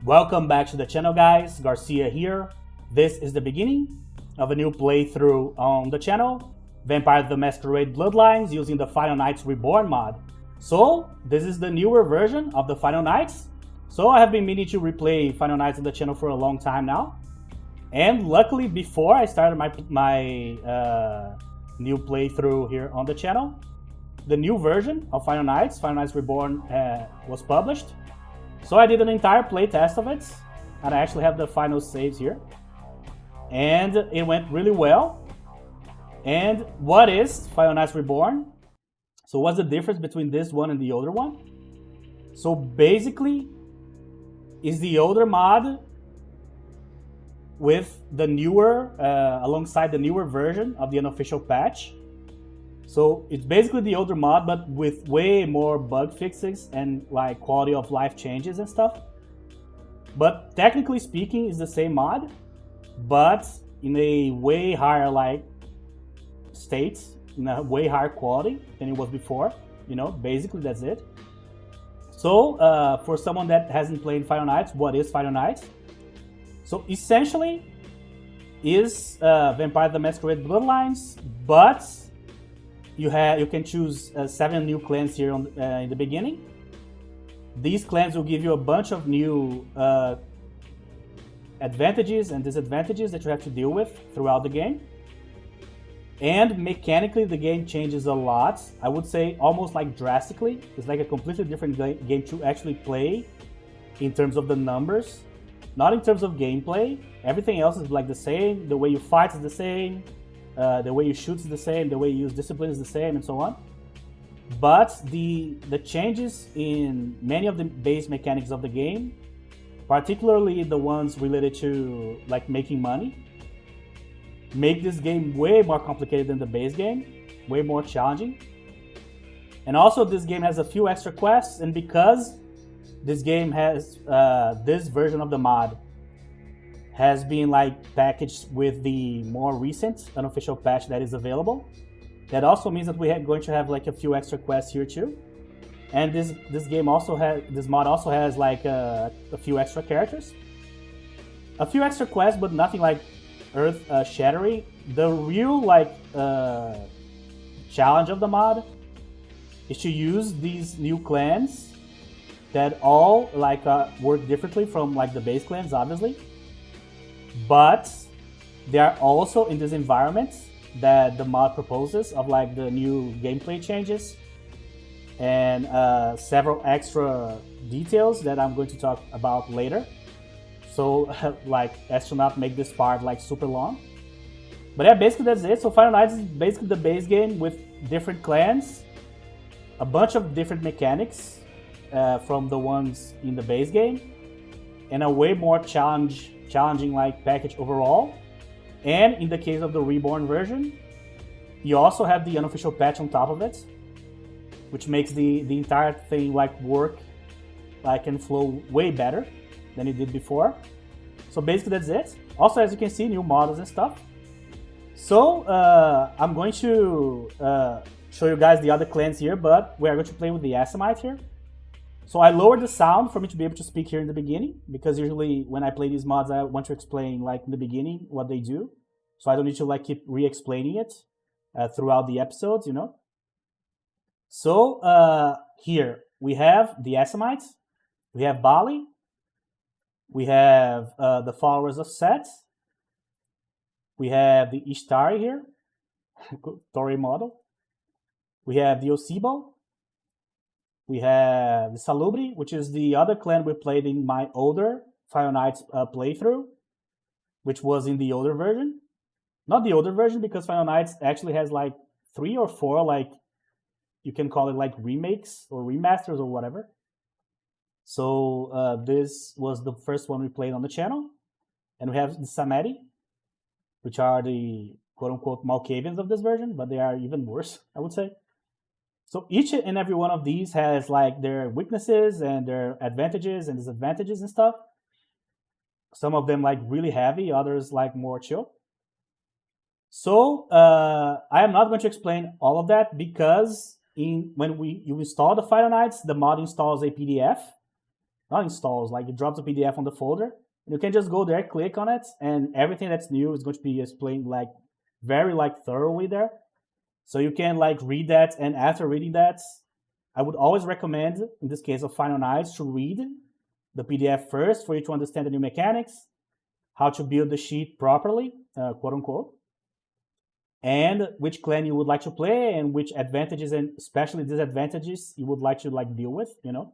Welcome back to the channel, guys. Garcia here. This is the beginning of a new playthrough on the channel, Vampire the Masquerade Bloodlines, using the Final Nights Reborn mod. So this is the newer version of the Final Nights. So I have been meaning to replay Final Nights on the channel for a long time now. And luckily, before I started my new playthrough here on the channel, the new version of Final Nights Reborn, was published. So I did an entire playtest of it, and I actually have the final saves here. And it went really well. And what is Final Nights Reborn? So what's the difference between this one and the older one? So basically, is the older mod with the newer, alongside the newer version of the unofficial patch. So it's basically the older mod, but with way more bug fixes and like quality of life changes and stuff. But technically speaking, it's the same mod, but in a way higher like state, in a way higher quality than it was before. You know, basically that's it. So for someone that hasn't played Final Nights, what is Final Nights? So essentially, is Vampire the Masquerade Bloodlines, but you can choose 7 new clans here in the beginning. These clans will give you a bunch of new advantages and disadvantages that you have to deal with throughout the game. And mechanically, the game changes a lot. I would say almost like drastically. It's like a completely different game to actually play in terms of the numbers. Not in terms of gameplay. Everything else is like the same. The way you fight is the same. The way you shoot is the same. The way you use discipline is the same, and so on. But the changes in many of the base mechanics of the game, particularly the ones related to like making money, make this game way more complicated than the base game, way more challenging. And also this game has a few extra quests, and because this game has this version of the mod has been like packaged with the more recent unofficial patch that is available, that also means that we are going to have like a few extra quests here too. And this mod also has like a few extra characters, a few extra quests, but nothing like earth shattering. The real like challenge of the mod is to use these new clans that all like work differently from like the base clans, obviously, but they are also in this environment that the mod proposes of like the new gameplay changes and several extra details that I'm going to talk about later. So like as to not make this part like super long. But yeah, basically that's it. So Final Nights is basically the base game with different clans, a bunch of different mechanics from the ones in the base game, and a way more challenging like package overall. And in the case of the Reborn version, you also have the unofficial patch on top of it, which makes the entire thing like work like and flow way better than it did before. So basically that's it. Also, as you can see, new models and stuff. So I'm going to show you guys the other clans here, but we are going to play with the Assamite here. So I lowered the sound for me to be able to speak here in the beginning, because usually when I play these mods, I want to explain like in the beginning what they do. So I don't need to like keep re-explaining it throughout the episodes, you know. So here we have the Assamites, we have Bali, we have the followers of Set, we have the Ishtari here, Tori model, we have the Osibo, we have the Salubri, which is the other clan we played in my older Final Nights playthrough, which was in the older version. Not the older version, because Final Nights actually has like 3 or 4, like you can call it like remakes or remasters or whatever. So this was the first one we played on the channel. And we have the Samedi, which are the quote-unquote Malkavians of this version, but they are even worse, I would say. So each and every one of these has like their weaknesses and their advantages and disadvantages and stuff. Some of them like really heavy, others like more chill. So I am not going to explain all of that, because when you install the Final Nights, the mod installs a PDF not installs, like it drops a PDF on the folder. And you can just go there, click on it, and everything that's new is going to be explained like very like thoroughly there. So you can like read that, and after reading that, I would always recommend, in this case of Final Nights, to read the PDF first for you to understand the new mechanics, how to build the sheet properly, quote unquote, and which clan you would like to play and which advantages and especially disadvantages you would like to like deal with, you know,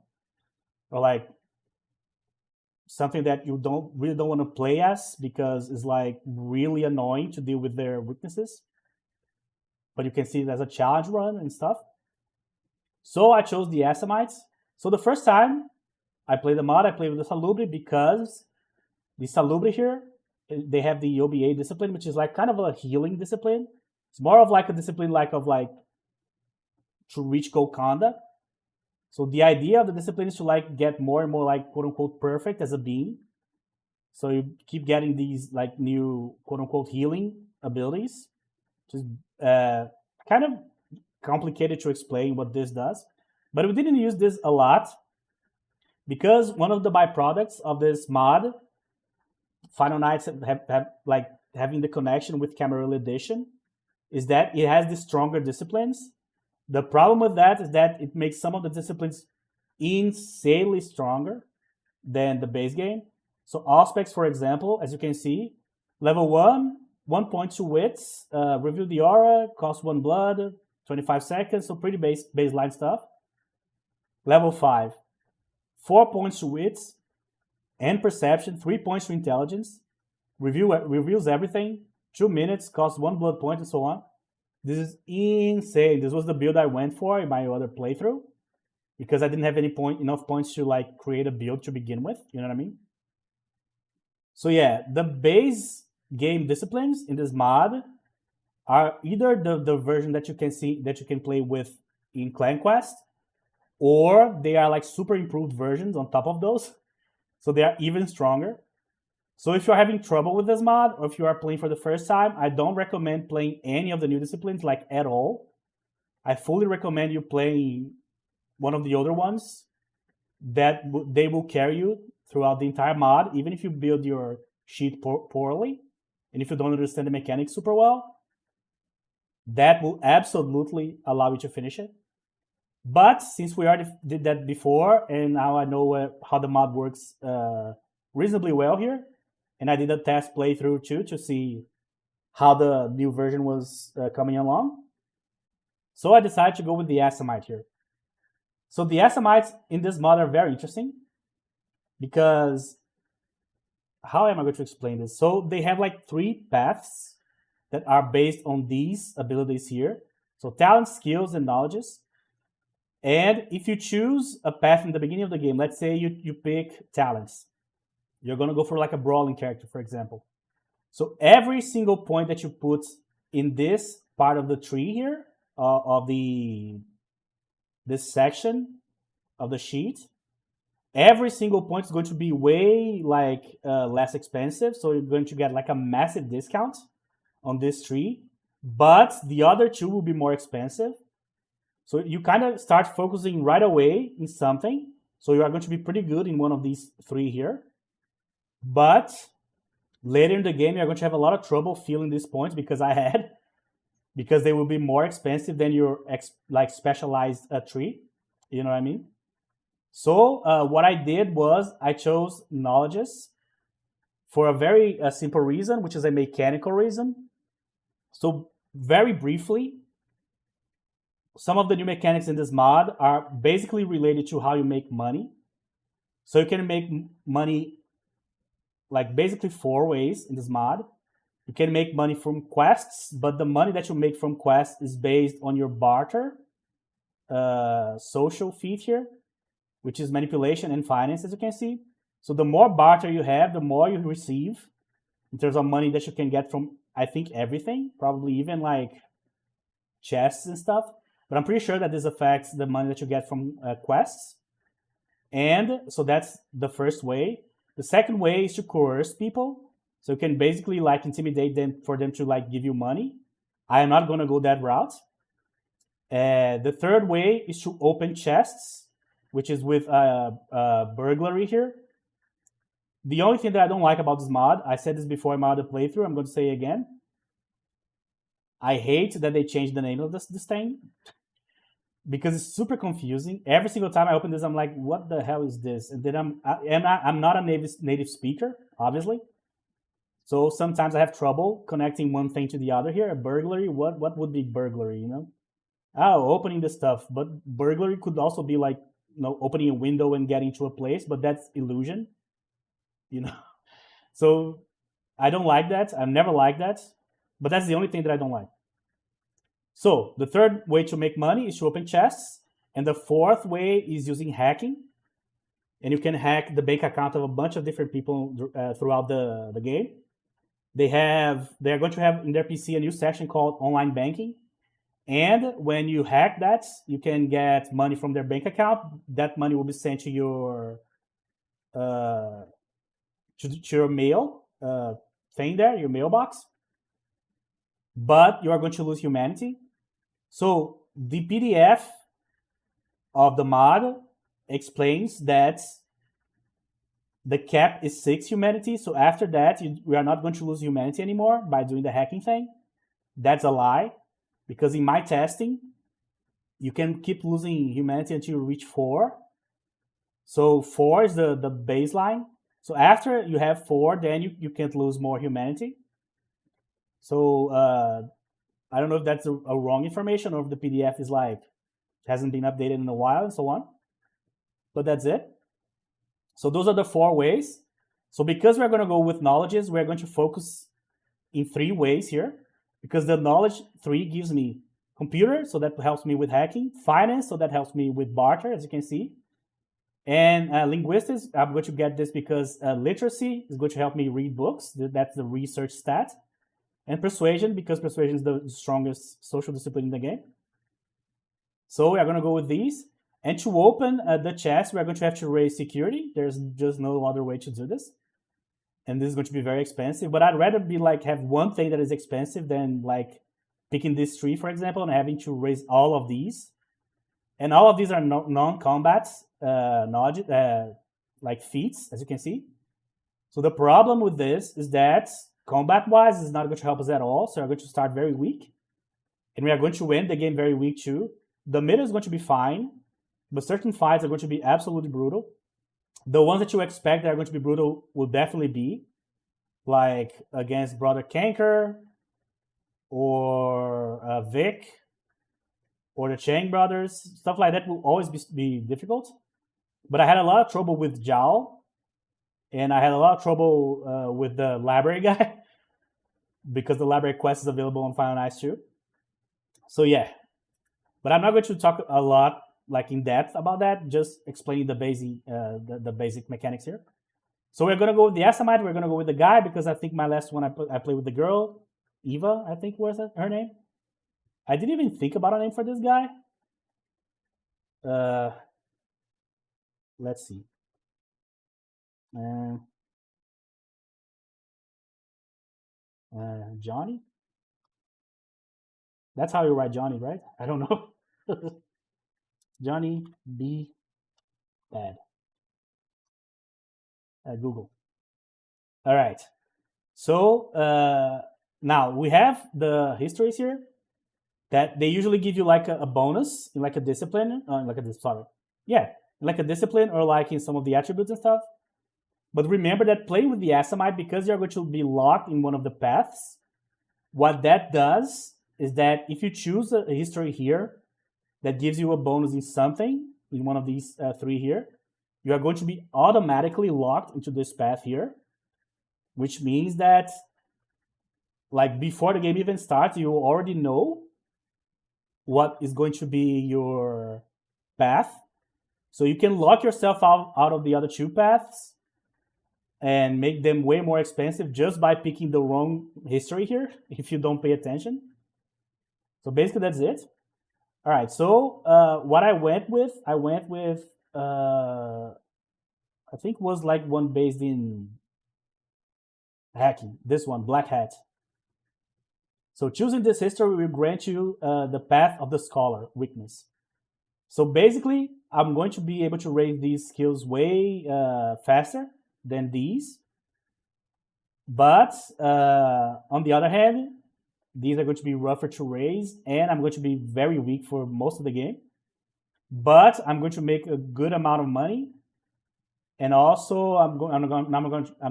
or like something that you really don't want to play as because it's like really annoying to deal with their weaknesses, but you can see it as a challenge run and stuff. So I chose the Assamites. So the first time I played the mod, I played with the Salubri because the Salubri here, they have the OBA discipline, which is like kind of a healing discipline. It's more of like a discipline like to reach Golconda. So the idea of the discipline is to like get more and more like quote unquote perfect as a being. So you keep getting these like new quote unquote healing abilities, which is kind of complicated to explain what this does. But we didn't use this a lot because one of the byproducts of this mod, Final Nights have like having the connection with Camarilla Edition, is that it has the stronger disciplines. The problem with that is that it makes some of the disciplines insanely stronger than the base game. So Auspex, for example, as you can see, level 1 point to wits, reveal the aura, cost 1 blood, 25 seconds, so pretty baseline stuff. Level 5, 4 points to wits and perception, 3 points to intelligence, reveals everything, 2 minutes, costs 1 blood point, and so on. This is insane. This was the build I went for in my other playthrough because I didn't have enough points to like create a build to begin with. You know what I mean? So yeah, the base game disciplines in this mod are either the version that you can see that you can play with in Clan Quest, or they are like super improved versions on top of those. So they are even stronger. So if you're having trouble with this mod, or if you are playing for the first time, I don't recommend playing any of the new disciplines like at all. I fully recommend you playing one of the older ones that they will carry you throughout the entire mod, even if you build your sheet poorly, and if you don't understand the mechanics super well, that will absolutely allow you to finish it. But since we already did that before, and now I know how the mod works reasonably well here, and I did a test playthrough too to see how the new version was coming along. So I decided to go with the Assamite here. So the Assamites in this mod are very interesting because how am I going to explain this? So they have like 3 paths that are based on these abilities here. So talents, skills, and knowledges. And if you choose a path in the beginning of the game, let's say you pick talents. You're going to go for like a brawling character, for example. So every single point that you put in this part of the tree here, of this section of the sheet, every single point is going to be way like less expensive. So you're going to get like a massive discount on this tree, but the other 2 will be more expensive. So you kind of start focusing right away in something. So you are going to be pretty good in one of these 3 here. But later in the game, you're going to have a lot of trouble filling these points because they will be more expensive than your like specialized tree. You know what I mean? So what I did was I chose knowledges for a very simple reason, which is a mechanical reason. So very briefly, some of the new mechanics in this mod are basically related to how you make money. So you can make money like basically 4 ways in this mod. You can make money from quests, but the money that you make from quests is based on your barter social feat here, which is manipulation and finance, as you can see. So the more barter you have, the more you receive in terms of money that you can get from, I think, everything, probably even like chests and stuff. But I'm pretty sure that this affects the money that you get from quests. And so that's the first way. The second way is to coerce people. So you can basically like intimidate them for them to like give you money. I am not going to go that route. The third way is to open chests. which is with burglary here. The only thing that I don't like about this mod, I said this before in my other playthrough, I'm going to say it again. I hate that they changed the name of this thing because it's super confusing. Every single time I open this, I'm like, what the hell is this? And then I'm not a native speaker, obviously. So sometimes I have trouble connecting one thing to the other here. A burglary, what would be burglary, you know? Oh, opening the stuff. But burglary could also be like, you know, opening a window and getting to a place, but that's illusion, you know? So I don't like that. I've never liked that. But that's the only thing that I don't like. So the third way to make money is to open chests. And the fourth way is using hacking. And you can hack the bank account of a bunch of different people throughout the game. They're going to have in their PC a new section called online banking. And when you hack that, you can get money from their bank account. That money will be sent to your mail thing there, your mailbox. But you are going to lose humanity. So the PDF of the mod explains that the cap is 6 humanity. So after that, we are not going to lose humanity anymore by doing the hacking thing. That's a lie. Because in my testing, you can keep losing humanity until you reach 4. So 4 is the baseline. So after you have 4, then you can't lose more humanity. So I don't know if that's a wrong information or if the PDF is like hasn't been updated in a while and so on. But that's it. So those are the 4 ways. So because we're going to go with knowledges, we're going to focus in 3 ways here. Because the knowledge 3 gives me computer, so that helps me with hacking. Finance, so that helps me with barter, as you can see. And linguistics, I'm going to get this because literacy is going to help me read books. That's the research stat. And persuasion, because persuasion is the strongest social discipline in the game. So we're going to go with these. And to open the chest, we're going to have to raise security. There's just no other way to do this. And this is going to be very expensive. But I'd rather be like have one thing that is expensive than like picking this tree, for example, and having to raise all of these. And all of these are non-combat like feats, as you can see. So the problem with this is that combat-wise is not going to help us at all. So we're going to start very weak. And we are going to end the game very weak too. The middle is going to be fine. But certain fights are going to be absolutely brutal. The ones that you expect that are going to be brutal will definitely be. Like against Brother Kanker. Or Vic. Or the Chang brothers. Stuff like that will always be difficult. But I had a lot of trouble with Zhao. And I had a lot of trouble with the library guy. Because the library quest is available on Final Nights too. So yeah. But I'm not going to talk a lot like in depth about that, just explaining the basic mechanics here. So we're gonna go with the Assamite, we're gonna go with the guy, because I think my last one I played with the girl, Eva, I think was her name. I didn't even think about a name for this guy. Let's see. Johnny? That's how you write Johnny, right? I don't know. Johnny B. Bad. Google. All right. So now we have the histories here that they usually give you like a bonus in like a discipline, like a discipline or like in some of the attributes and stuff. But remember that playing with the Assamite, because you're going to be locked in one of the paths, what that does is that if you choose a history here that gives you a bonus in something, in one of these 3 here, you are going to be automatically locked into this path here, which means that like before the game even starts, you already know what is going to be your path. So you can lock yourself out of the other 2 paths and make them way more expensive just by picking the wrong history here if you don't pay attention. So basically that's it. All right, so what I went with, I think was like one based in hacking. This one, Black Hat. So choosing this history will grant you the path of the scholar, weakness. So basically, I'm going to be able to raise these skills way faster than these. But on the other hand, these are going to be rougher to raise, and I'm going to be very weak for most of the game. But I'm going to make a good amount of money, and also I'm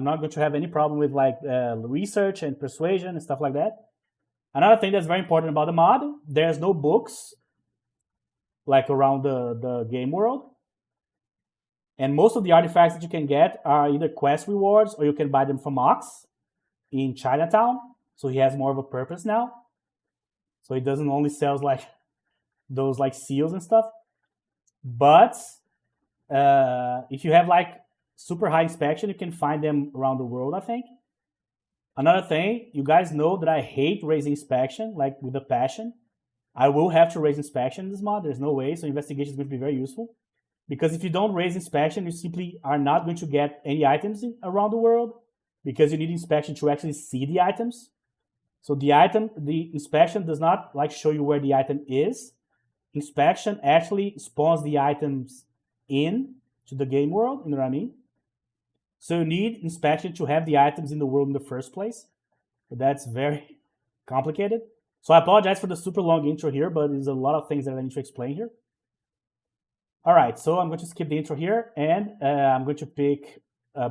not going to have any problem with like research and persuasion and stuff like that. Another thing that's very important about the mod, there's no books like around the game world. And most of the artifacts that you can get are either quest rewards or you can buy them from Ox in Chinatown. So he has more of a purpose now. So he doesn't only sells like those like seals and stuff. But if you have like super high inspection, you can find them around the world, I think. Another thing, you guys know that I hate raising inspection, like with a passion. I will have to raise inspection in this mod. There's no way. So investigation is going to be very useful. Because if you don't raise inspection, you simply are not going to get any items around the world. Because you need inspection to actually see the items. So the inspection does not like show you where the item is. Inspection actually spawns the items in to the game world, you know what I mean? So you need inspection to have the items in the world in the first place. But that's very complicated. So I apologize for the super long intro here, but there's a lot of things that I need to explain here. All right, so I'm going to skip the intro here, and I'm going to pick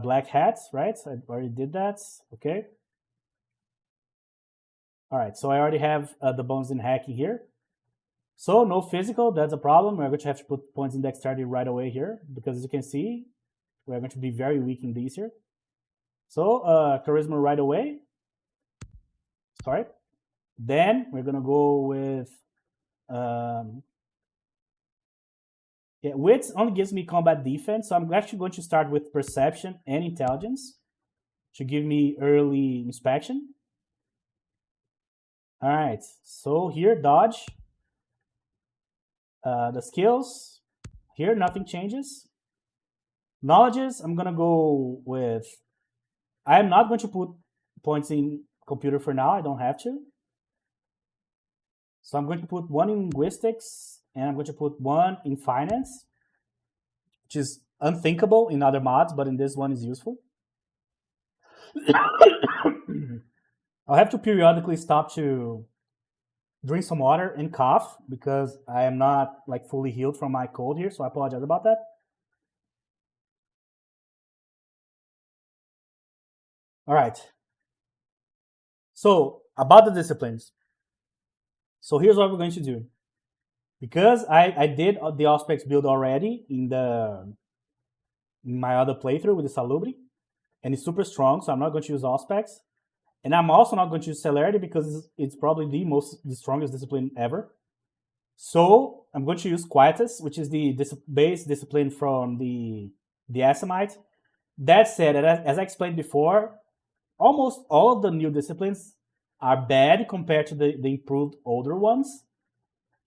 black hats, right? I already did that, okay. All right, so I already have the bones in hacking here. So no physical, that's a problem. We're going to have to put points in dexterity right away here, because as you can see, we're going to be very weak in these here. So charisma right away. Sorry. Then we're going to go with wits only gives me combat defense, so I'm actually going to start with perception and intelligence to give me early inspection. All right, so here dodge. The skills here, nothing changes. Knowledges, I'm gonna go with. I am not going to put points in computer for now. I don't have to. So I'm going to put 1 in linguistics, and I'm going to put 1 in finance, which is unthinkable in other mods, but in this one is useful. I'll have to periodically stop to drink some water and cough because I am not like fully healed from my cold here, so I apologize about that. All right. So about the disciplines. So here's what we're going to do. Because I did the Auspex build already in my other playthrough with the Salubri, and it's super strong, so I'm not going to use Auspex. And I'm also not going to use Celerity because it's probably the strongest discipline ever. So I'm going to use Quietus, which is the base discipline from the Assamite. That said, as I explained before, almost all of the new disciplines are bad compared to the improved older ones.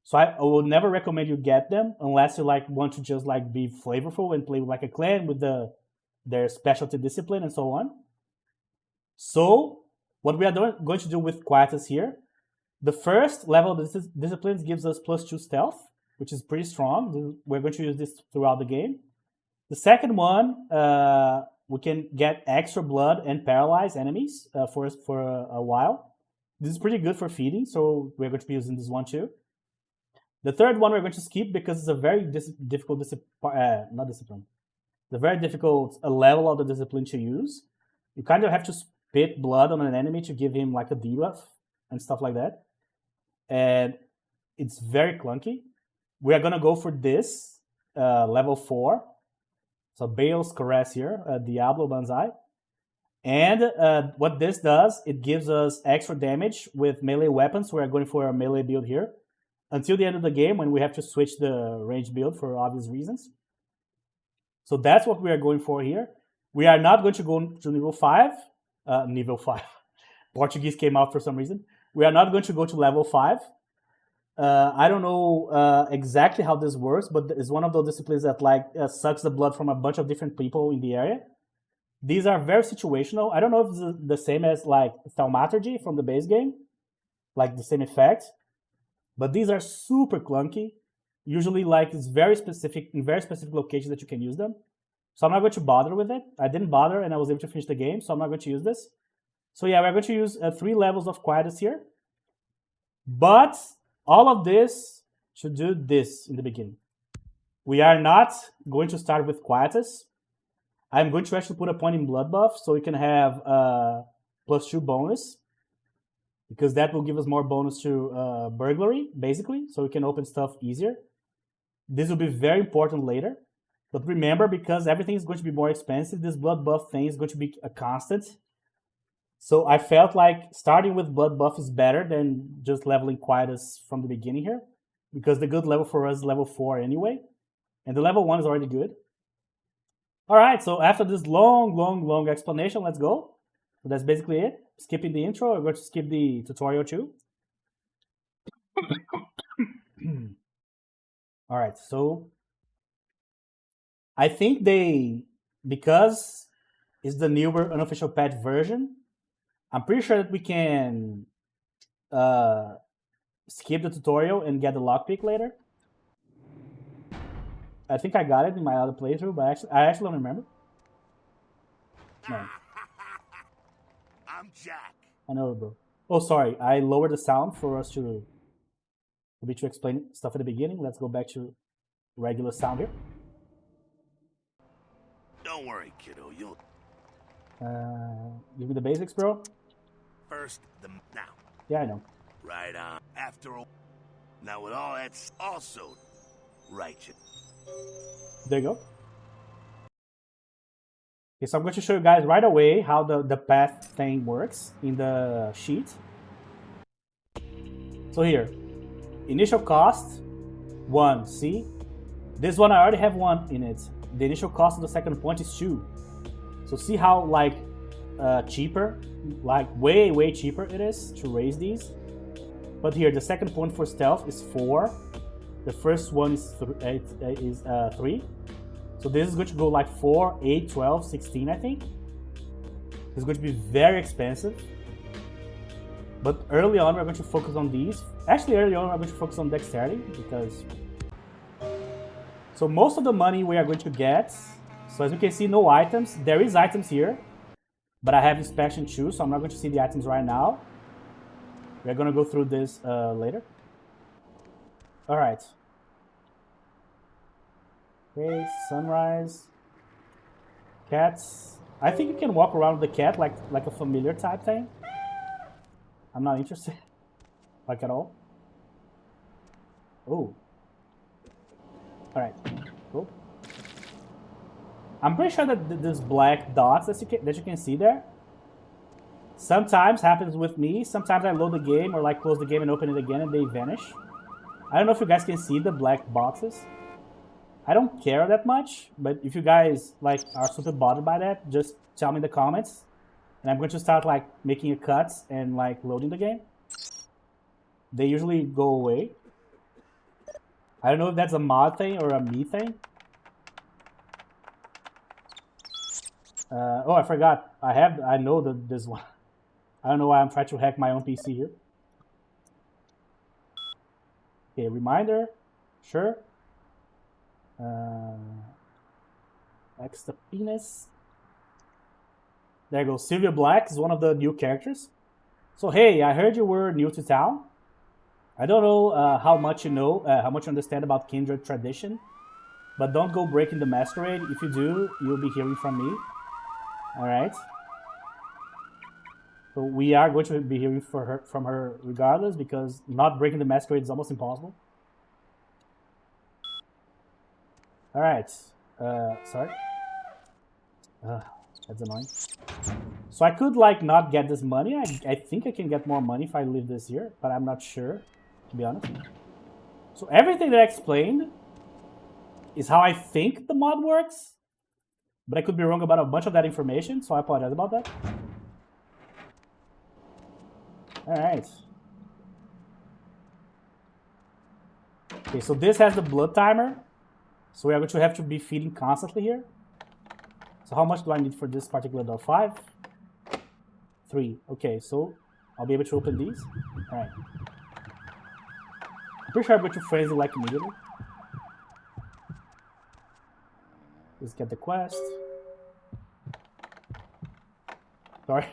So I will never recommend you get them unless you like want to just like be flavorful and play with like a clan with their specialty discipline and so on. So what we are going to do with Quietus here, the first level of disciplines gives us +2 stealth, which is pretty strong. We're going to use this throughout the game. The second one, we can get extra blood and paralyze enemies for a while. This is pretty good for feeding, so we're going to be using this one too. The third one we're going to skip because it's a very difficult discipline. The very difficult level of the discipline to use. You kind of have to spit blood on an enemy to give him like a debuff and stuff like that. And it's very clunky. We are going to go for this, level 4. So Bale's Caress here, Diablo Banzai. And what this does, it gives us extra damage with melee weapons. We are going for a melee build here until the end of the game when we have to switch the range build for obvious reasons. So that's what we are going for here. We are not going to go to level 5. Portuguese came out for some reason. We are not going to go to level 5. I don't know exactly how this works, but it's one of those disciplines that like sucks the blood from a bunch of different people in the area. These are very situational. I don't know if it's the same as like Thaumaturgy from the base game, like the same effect. But these are super clunky. Usually, like, it's very specific, in very specific locations that you can use them. So I'm not going to bother with it. I didn't bother and I was able to finish the game, so I'm not going to use this. So yeah, we're going to use 3 levels of Quietus here. But all of this should do this in the beginning. We are not going to start with Quietus. I'm going to actually put a point in Blood Buff so we can have +2 bonus. Because that will give us more bonus to Burglary, basically. So we can open stuff easier. This will be very important later. But remember, because everything is going to be more expensive, this Blood Buff thing is going to be a constant. So I felt like starting with Blood Buff is better than just leveling Quietus from the beginning here. Because the good level for us is level 4 anyway. And the level 1 is already good. Alright, so after this long explanation, let's go. So that's basically it. Skipping the intro, we're going to skip the tutorial too. Alright, so I think because it's the newer unofficial patch version, I'm pretty sure that we can skip the tutorial and get the lockpick later. I think I got it in my other playthrough, but I actually don't remember. No. I'm Jack. I know, bro. Oh, sorry. I lowered the sound for us to explain stuff at the beginning. Let's go back to regular sound here. Don't worry, kiddo. You'll give me the basics, bro. first now. Yeah, I know. Right on. After all, now with all that's also righteous. There you go. Okay, so I'm going to show you guys right away how the path thing works in the sheet. So here, initial cost 1. See, this one I already have 1 in it. The initial cost of the second point is 2. So see how like cheaper, like way cheaper it is to raise these. But here the second point for stealth is 4. The first one is 3. So this is going to go like 4, 8, 12, 16, I think. It's going to be very expensive. But early on, we're going to focus on these. Actually, early on, we're going to focus on dexterity because... So most of the money we are going to get... So as you can see, no items. There is items here. But I have inspection too, so I'm not going to see the items right now. We're going to go through this later. Alright. Okay, sunrise. Cats. I think you can walk around with the cat like a familiar type thing. I'm not interested. Like at all. Oh. Alright, cool. I'm pretty sure that there's black dots that you can see there. Sometimes happens with me. Sometimes I load the game or like close the game and open it again and they vanish. I don't know if you guys can see the black boxes. I don't care that much, but if you guys like are super bothered by that, just tell me in the comments. And I'm going to start like making a cut and like loading the game. They usually go away. I don't know if that's a mod thing or a me thing. Oh, I forgot. I know this one. I don't know why I'm trying to hack my own PC here. Okay, reminder. Sure. Extra penis. There you go. Sylvia Black is one of the new characters. So hey, I heard you were new to town. I don't know how much you know, how much you understand about Kindred tradition, but don't go breaking the masquerade. If you do, you'll be hearing from me. All right. So we are going to be hearing from her regardless, because not breaking the masquerade is almost impossible. All right. Sorry. That's annoying. So I could like not get this money. I think I can get more money if I leave this here, but I'm not sure, to be honest. So everything that I explained is how I think the mod works, but I could be wrong about a bunch of that information, so I apologize about that. All right. Okay, so this has the blood timer. So we are going to have to be feeding constantly here. So how much do I need for this particular dog? 5? 3. Okay, so I'll be able to open these. All right. I'm pretty sure I'm going to frenzy like immediately. Let's get the quest. Sorry.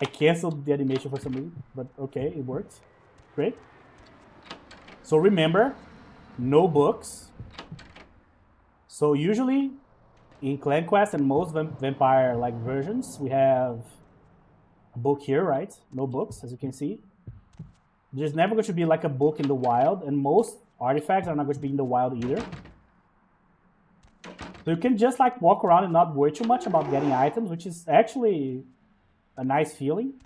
I canceled the animation for some reason, but okay, it worked. Great. So remember, no books. So usually in Clan Quest and most vampire-like versions, we have a book here, right? No books, as you can see. There's never going to be like a book in the wild, and most artifacts are not going to be in the wild either. So you can just like walk around and not worry too much about getting items, which is actually a nice feeling.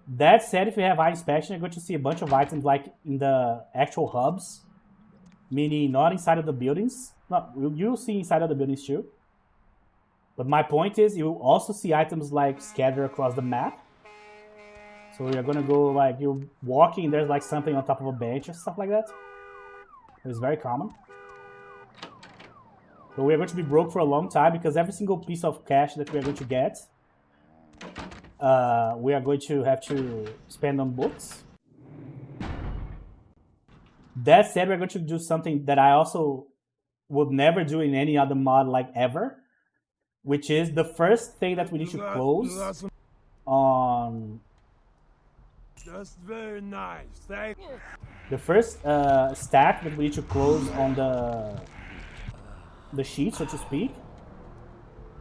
That said, if you have eye inspection, you're going to see a bunch of items like in the actual hubs, meaning not inside of the buildings. No, you'll see inside of the buildings too. But my point is, you'll also see items like scattered across the map. So you're gonna go like, you're walking, there's like something on top of a bench or stuff like that. It's very common. So we are going to be broke for a long time because every single piece of cash that we are going to get, we are going to have to spend on books. That said, we're going to do something that I also would never do in any other mod like ever, which is the first thing that we need to close on. Just very nice. Thank you. The first stack that we need to close on the sheet, so to speak,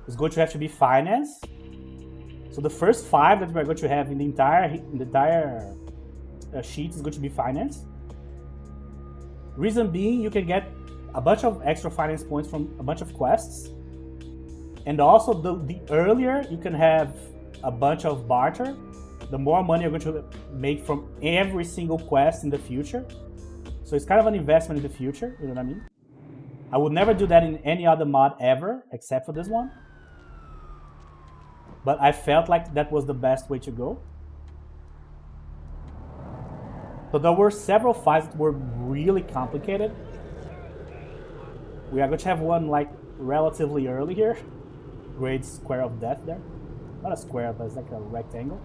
is going to have to be finance. So the first 5 that we're going to have in the entire sheet is going to be finance. Reason being, you can get a bunch of extra finance points from a bunch of quests. And also, the earlier you can have a bunch of barter, the more money you're going to make from every single quest in the future. So it's kind of an investment in the future, you know what I mean? I would never do that in any other mod ever, except for this one. But I felt like that was the best way to go. So there were several fights that were really complicated. We are going to have one like relatively early here. Great square of death there. Not a square, but it's like a rectangle.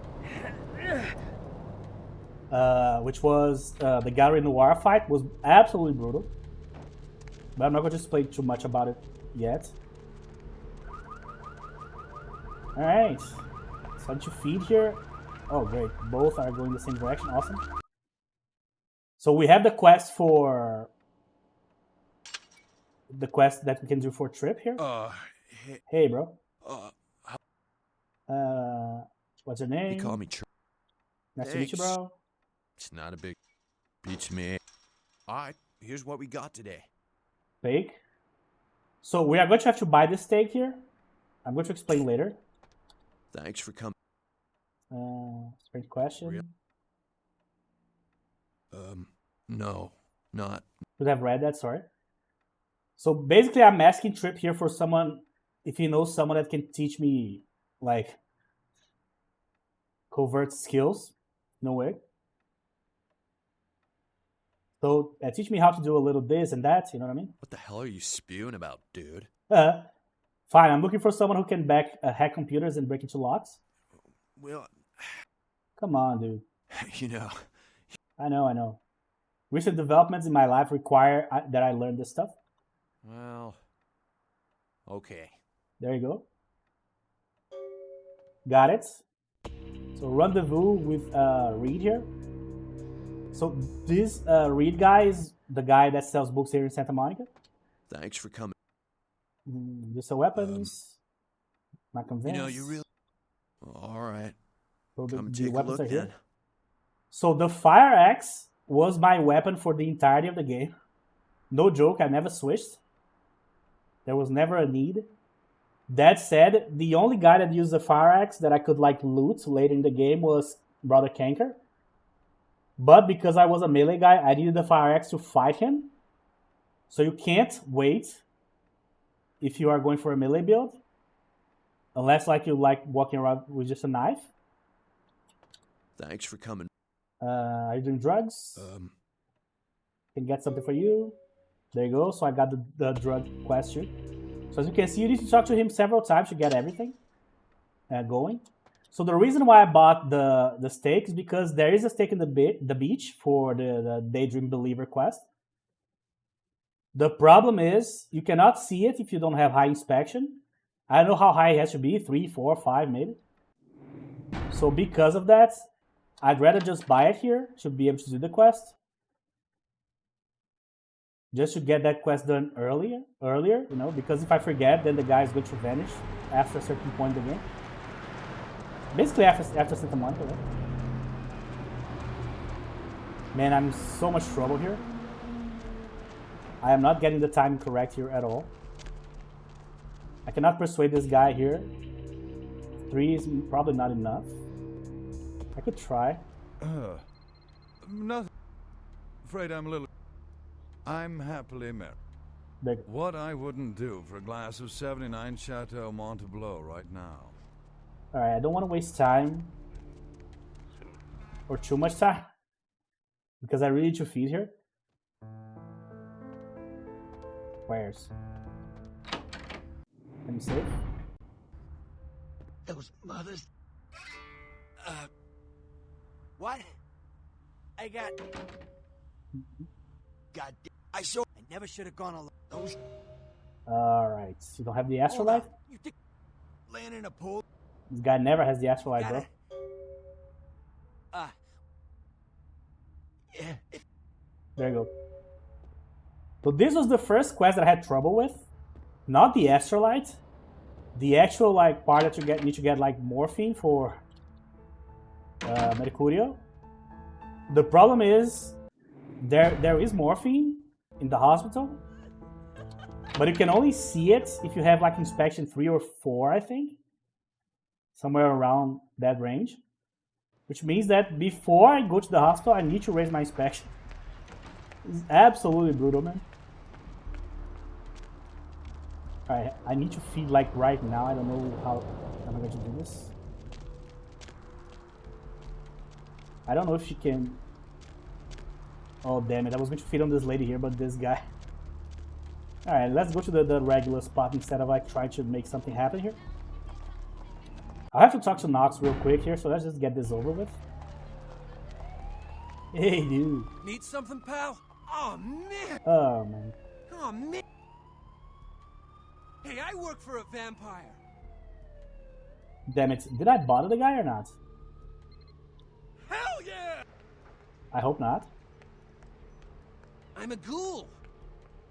Which was the Garcia Noir fight. Was absolutely brutal. But I'm not going to explain too much about it yet. Alright. So to feed here. Oh great. Both are going the same direction. Awesome. So we have the quest for... the quest that we can do for Trip here. Hey bro. What's your name? They call me Trip. Nice to meet you, bro. It's not a big... Beats me. Alright, here's what we got today. Steak. So we are going to have to buy this steak here. I'm going to explain later. Thanks for coming. Strange question. No, not. Should have read that, sorry. So basically I'm asking Trip here for someone, if he knows someone that can teach me, like, covert skills. No way. So teach me how to do a little this and that, you know what I mean? What the hell are you spewing about, dude? Fine, I'm looking for someone who can hack computers and break into locks. Well... Come on, dude. You know... I know. Recent developments in my life require that I learn this stuff. Well... Okay. There you go. Got it. So rendezvous with Reed here. So this Reed guy is the guy that sells books here in Santa Monica. Thanks for coming. You sell weapons. Not convinced. You know, you really... Alright. So Come take a look then. So the fire axe was my weapon for the entirety of the game. No joke, I never switched. There was never a need. That said, the only guy that used the fire axe that I could like loot later in the game was Brother Kanker. But because I was a melee guy, I needed the fire axe to fight him. So you can't wait if you are going for a melee build. Unless like you like walking around with just a knife. Thanks for coming. Are you doing drugs? Can get something for you. There you go. So I got the drug question. So as you can see, you need to talk to him several times to get everything going. So the reason why I bought the steak is because there is a steak in the beach for the Daydream Believer quest. The problem is you cannot see it if you don't have high inspection. I don't know how high it has to be, 3, 4, 5 maybe. So because of that, I'd rather just buy it here to be able to do the quest. Just to get that quest done earlier, you know, because if I forget, then the guy is going to vanish after a certain point in the game. Basically after Santa Monica, right? Man, I'm in so much trouble here. I am not getting the time correct here at all. I cannot persuade this guy here. 3 is probably not enough. I could try. Nothing. Afraid I'm a little... I'm happily married. What I wouldn't do for a glass of 79 Chateau Montebleau right now. Alright, I don't want to waste time. Or too much time. Because I really need to feed here. Where's? Let me save. Those mothers. What? I got. God, I never should have gone alone. Those. Alright, you don't have the Astrolife? You think laying in a pool? This guy never has the Astrolife, bro. Yeah. There you go. So this was the first quest that I had trouble with. Not the Astrolite. The actual like part that you need to get like morphine for Mercurio. The problem is there is morphine in the hospital, but you can only see it if you have like inspection 3 or 4, I think. Somewhere around that range. Which means that before I go to the hospital, I need to raise my inspection. It's absolutely brutal, man. Alright, I need to feed like right now. I don't know how I'm going to do this. I don't know if she can... Oh, damn it. I was going to feed on this lady here, but this guy... Alright, let's go to the regular spot instead of like trying to make something happen here. I'll have to talk to Nox real quick here, so let's just get this over with. Hey, dude. Need something, pal? Oh, man. Oh, man. Oh, man. Hey, I work for a vampire. Damn it. Did I bother the guy or not? Hell yeah! I hope not. I'm a ghoul.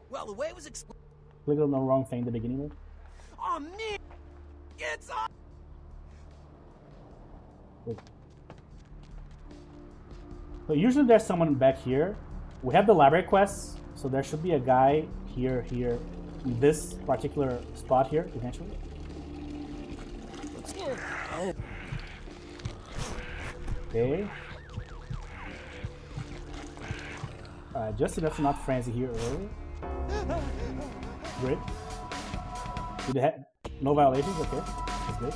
Well, the way it was explained. Clicked on the wrong thing in the beginning there. Oh, man. It's on. So usually there's someone back here. We have the library quests, so there should be a guy here, in this particular spot here, eventually. Okay. Just enough to not frenzy here early. Great. Did they have no violations? Okay, that's good.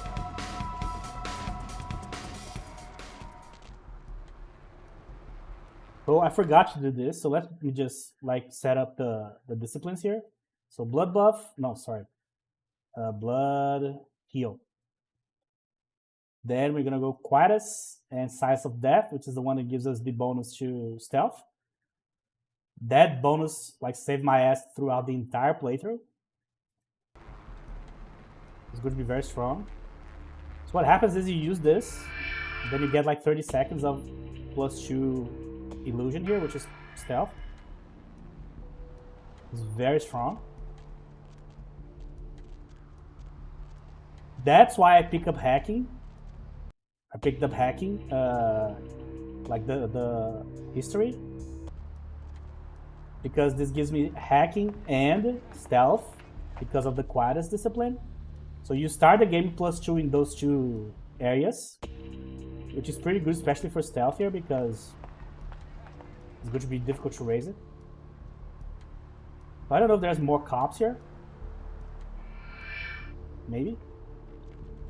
So I forgot to do this, so let me just like set up the disciplines here. So blood buff, no, sorry, blood heal. Then we're gonna go Quietus and Size of Death, which is the one that gives us the bonus to stealth. That bonus like saved my ass throughout the entire playthrough. It's going to be very strong. So what happens is you use this, then you get like 30 seconds of +2 illusion here, which is stealth. It's very strong. That's why I pick up hacking. I picked up hacking, like the history, because this gives me hacking and stealth because of the Quietus discipline. So you start the game +2 in those 2 areas, which is pretty good, especially for stealth here, because it's going to be difficult to raise it. I don't know if there's more cops here. Maybe?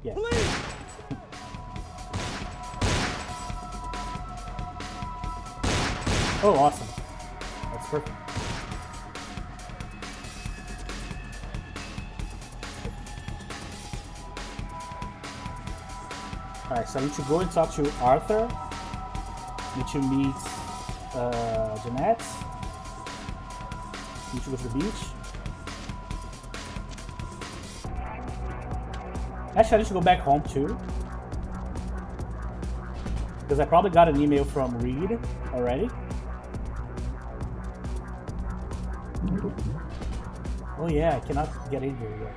Yeah. Oh, awesome. That's perfect. Alright, so I need to go and talk to Arthur. Need to meet Jeanette. You should go to the beach. Actually, I need to go back home too. Because I probably got an email from Reed already. Oh yeah, I cannot get in here yet.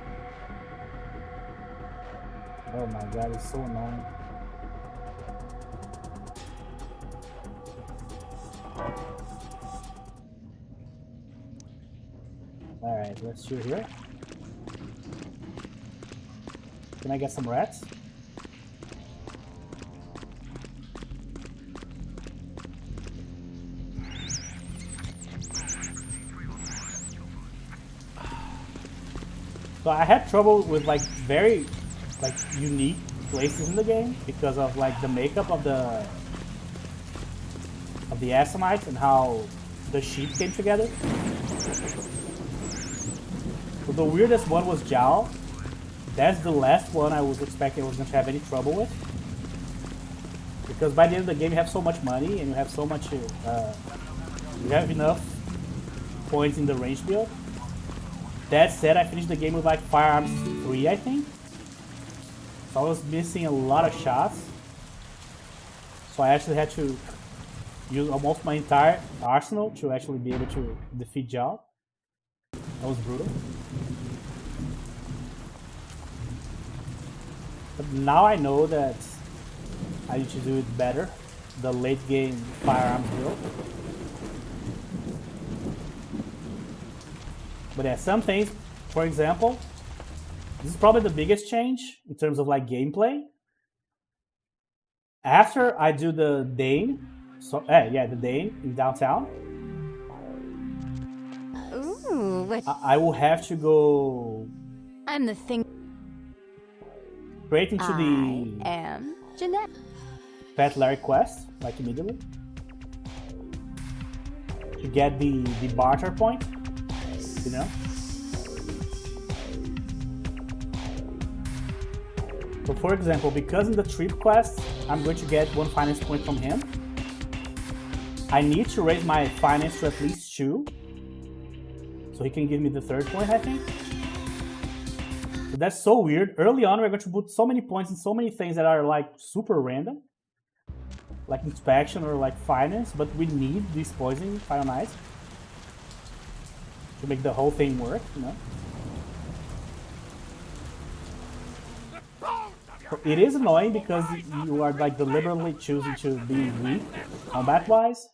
Oh my god, it's so annoying. Alright, let's shoot here. Can I get some rats? So I had trouble with like very like unique places in the game because of like the makeup of the Assamites and how the sheep came together. So the weirdest one was Jao. That's the last one I was expecting I was going to have any trouble with. Because by the end of the game you have so much money and you have so much, you have enough points in the range build. That said, I finished the game with like firearms 3, I think. So I was missing a lot of shots. So I actually had to use almost my entire arsenal to actually be able to defeat Jao. That was brutal. But now I know that I need to do it better. The late game firearms build. But yeah, some things, for example, this is probably the biggest change in terms of like gameplay. After I do the Dane, so the Dane in downtown, Ooh, what? I will have to go. I'm the thing. Straight into the I am Jeanette. Pet Larry quest, like immediately, to get the barter point, you know. So for example, because in the trip quest, I'm going to get 1 finance point from him. I need to raise my finance to at least 2, so he can give me the 3rd point, I think. So that's so weird. Early on, we're going to put so many points in so many things that are like super random, like inspection or like finance, but we need these points in Final Night to make the whole thing work, you know. So it is annoying because you are like deliberately choosing to be weak combat-wise,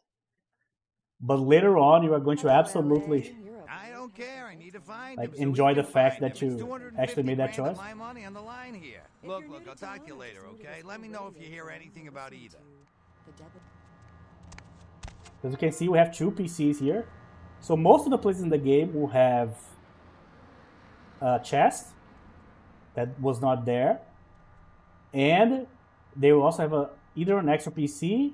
but later on you are going to absolutely I don't care. I need to find like him, so enjoy we the can fact find that him. It's you 250 actually made that grand of choice. my money on the line here. Look, I'll talk to you later, okay? Let me know if you hear anything about either. As you can see, we have 2 PCs here. So most of the places in the game will have a chest that was not there. And they will also have either an extra PC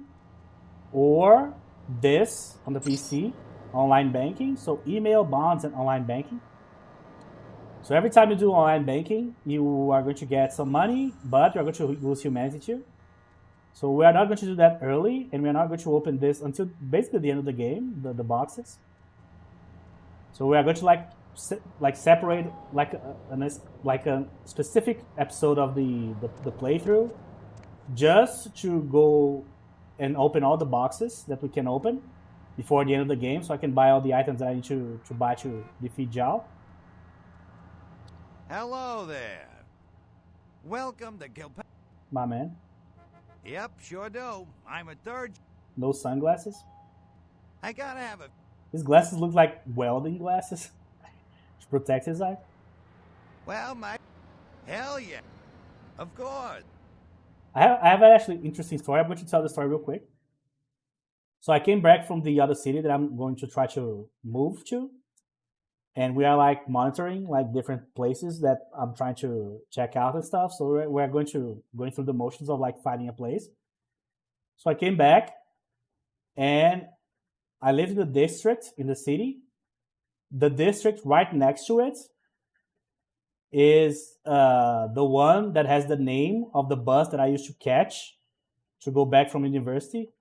or this on the PC, online banking. So email, bonds, and online banking. So every time you do online banking, you are going to get some money, but you're going to lose humanity too. So we are not going to do that early, and we are not going to open this until basically the end of the game, the boxes. So we are going to separate like a specific episode of the playthrough, just to go and open all the boxes that we can open before the end of the game, so I can buy all the items that I need to buy to defeat Jao. Hello there. Welcome to Gilpa. My man. Yep, sure do. I'm a 3rd. No sunglasses. I gotta have a... His glasses look like welding glasses to protect his eye. Well, my... Hell yeah. Of course. I have an actually interesting story. I'm going to tell the story real quick. So I came back from the other city that I'm going to try to move to. And we are like monitoring like different places that I'm trying to check out and stuff. So we're going through the motions of like finding a place. So I came back and I live in the district in the city. The district right next to it is the one that has the name of the bus that I used to catch to go back from university.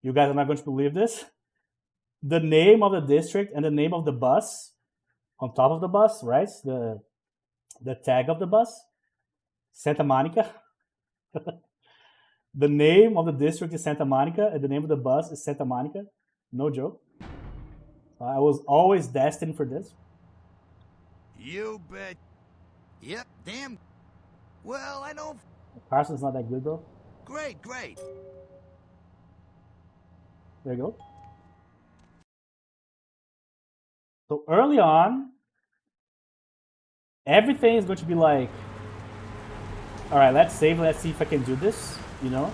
You guys are not going to believe this. the name of the district and the name of the bus on top of the bus, right? The tag of the bus, Santa Monica. The name of the district is Santa Monica, and the name of the bus is Santa Monica. No joke. I was always destined for this. You bet. Yep, damn. Well, I don't. Carson's not that good, bro. Great, great. There you go. So early on, everything is going to be like, all right, let's save. Let's see if I can do this. You know,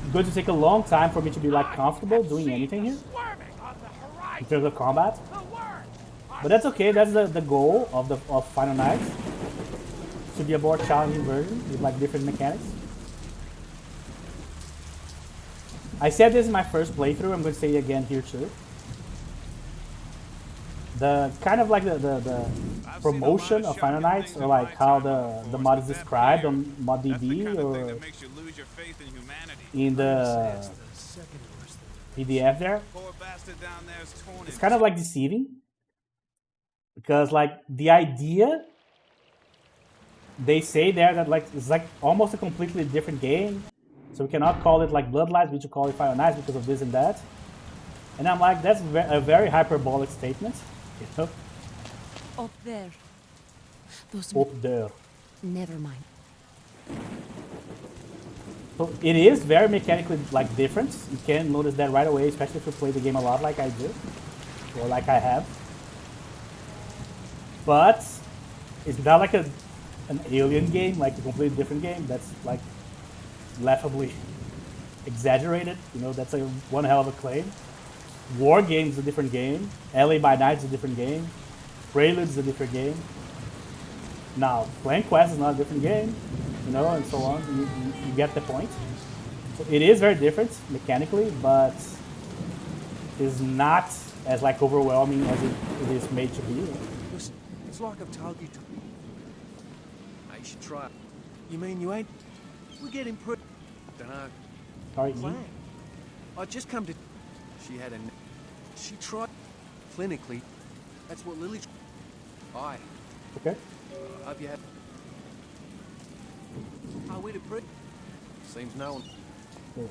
it's going to take a long time for me to be like comfortable doing anything here in terms of combat. But that's okay. That's the goal of Final Night. To be a more challenging version with like different mechanics. I said this in my first playthrough. I'm going to say it again here too. The kind of like the promotion of Final Nights, or like how the mod is described on ModDB or in the PDF there, it's kind of like deceiving, because like the idea they say there that like it's like almost a completely different game, so we cannot call it like Bloodlines, we should call it Final Nights because of this and that. And I'm like, that's a very hyperbolic statement, you know? Up there. Those Up there. Never mind. So it is very mechanically like different. You can notice that right away, especially if you play the game a lot like I do, or like I have. But it's not like an alien game, like a completely different game. That's like laughably exaggerated. You know, that's like one hell of a claim. War Games is a different game. LA by Night is a different game. Prelude is a different game. Now, Playing Quest is not a different game, you know, and so on. You get the point. So it is very different mechanically, but is not as like overwhelming as it is made to be. Listen, it's like I've told you to. I should try. You mean you ain't? We're getting pretty. Dunno. Sorry, Plan. I just come to. She had a. She tried. Clinically. That's what Lily. Aye. Okay. Hope you had. Are we to pre? Seems no one. Cool.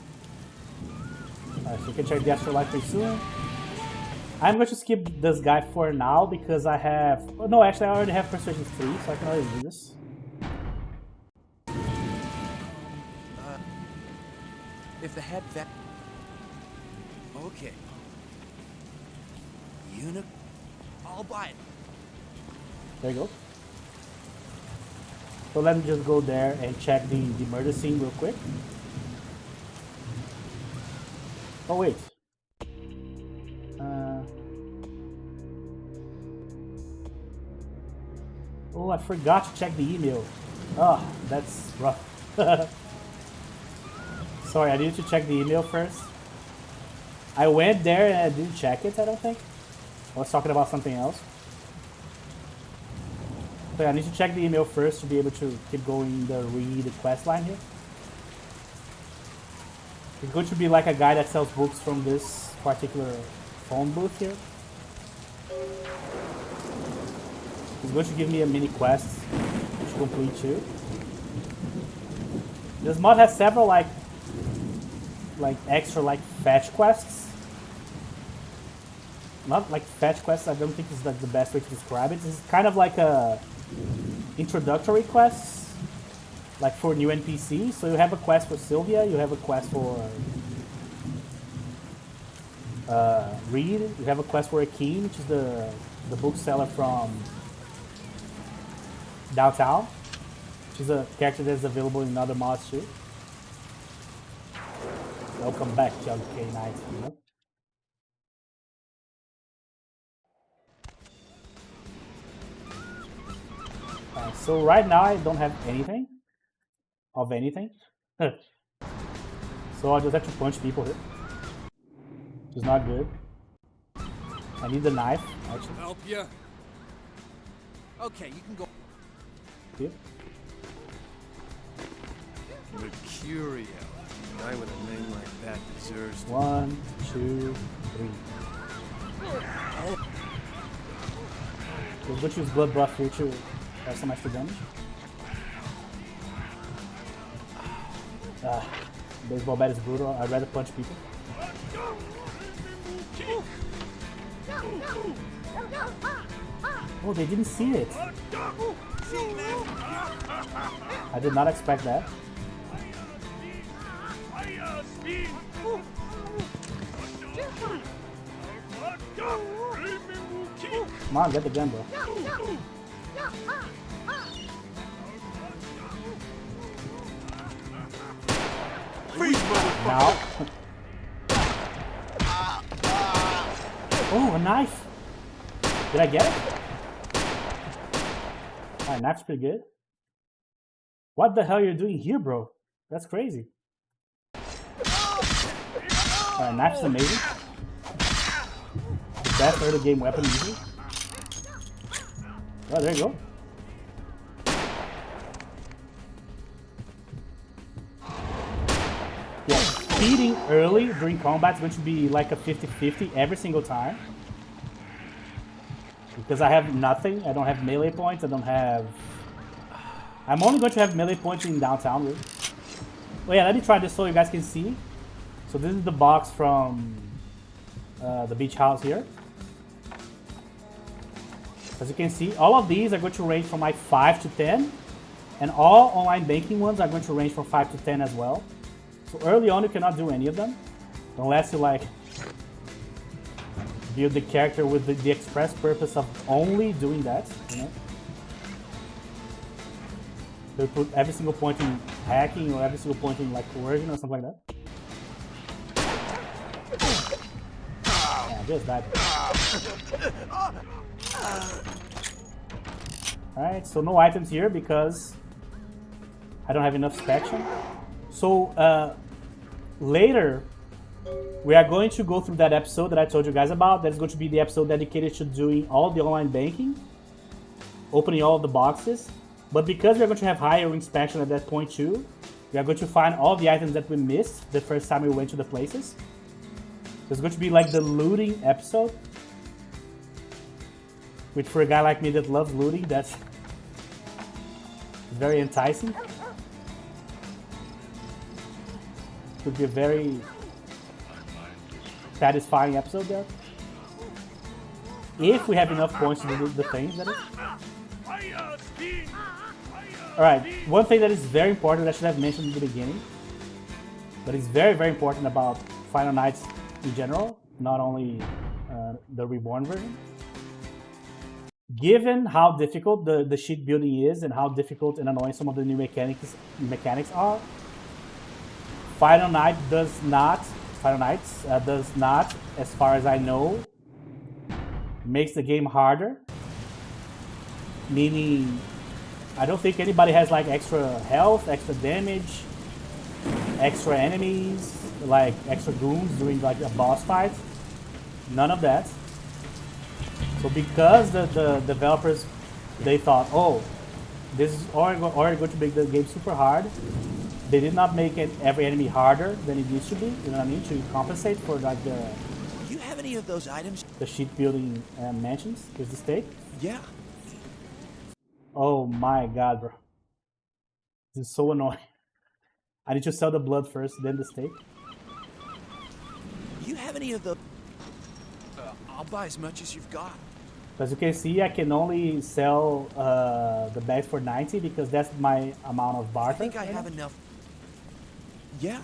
Alright, so you can check the Afterlife pretty soon. I'm going to skip this guy for now because I have. Oh, no, actually, I already have Persuasion 3, so I can already do this. If they had that. Okay. Unit. I'll buy it. There you go. So let me just go there and check the murder scene real quick. Oh wait. Oh, I forgot to check the email. Oh, that's rough. Sorry, I needed to check the email first. I went there and I didn't check it, I don't think. I was talking about something else. But I need to check the email first to be able to keep going the read quest line here. It's going to be like a guy that sells books from this particular phone booth here. He's going to give me a mini quest to complete too. This mod has several like extra like fetch quests. Not like fetch quests, I don't think is like the best way to describe it. It's kind of like a introductory quests, like for new NPCs. So you have a quest for Sylvia, you have a quest for Reed, you have a quest for Akeem, which is the bookseller from downtown, which is a character that's available in other mods too. Welcome back, Jug K Knight, you know? So right now I don't have anything of anything. So I just have to punch people here. Which is not good. I need the knife, actually. Help you. Okay, you can go. Here. Mercurio. A guy with a name like that deserves. 1, 2, 3. We'll go choose blood buff here to have some extra damage. Baseball bat is brutal. I'd rather punch people. Oh, they didn't see it. I did not expect that. Come on, get the gun, bro. Now. Oh, a knife. Did I get it? Alright, knife's pretty good. What the hell are you doing here, bro? That's crazy. Alright, knife's amazing. Best early game weapon usually. Oh, there you go. Yeah, speeding early during combat is going to be like a 50-50 every single time. Because I have nothing. I don't have melee points. I don't have... I'm only going to have melee points in downtown, really. Well, yeah, let me try this so you guys can see. So this is the box from the beach house here. As you can see, all of these are going to range from like 5 to 10. And all online banking ones are going to range from 5 to 10 as well. So early on, you cannot do any of them. Unless you like build the character with the express purpose of only doing that, you know? They put every single point in hacking or every single point in like coercion or something like that. Yeah, just died. Alright, so no items here because I don't have enough inspection. So later we are going to go through that episode that I told you guys about. That is going to be the episode dedicated to doing all the online banking, opening all of the boxes. But because we're going to have higher inspection at that point too, we are going to find all the items that we missed the first time we went to the places. So it's going to be like the looting episode. Which for a guy like me that loves looting, that's very enticing. Could be a very satisfying episode there. If we have enough points to do the things, that is. Alright, one thing that is very important that I should have mentioned in the beginning, but it's very, very important about Final Nights in general, not only the Reborn version. Given how difficult the sheet building is and how difficult and annoying some of the new mechanics are, Final Nights does not, as far as I know, makes the game harder. Meaning, I don't think anybody has like extra health, extra damage, extra enemies, like extra goons during like a boss fight. None of that. So because the developers, they thought, oh, this is already going to make the game super hard, they did not make every enemy harder than it used to be, you know what I mean, to compensate for like the... Do you have any of those items? The sheet building mansions. Here's the steak. Yeah. Oh my god, bro. This is so annoying. I need to sell the blood first, then the steak. Do you have any of the... I'll buy as much as you've got. As you can see, I can only sell the bag for 90 because that's my amount of barter. I think I have enough. Yeah.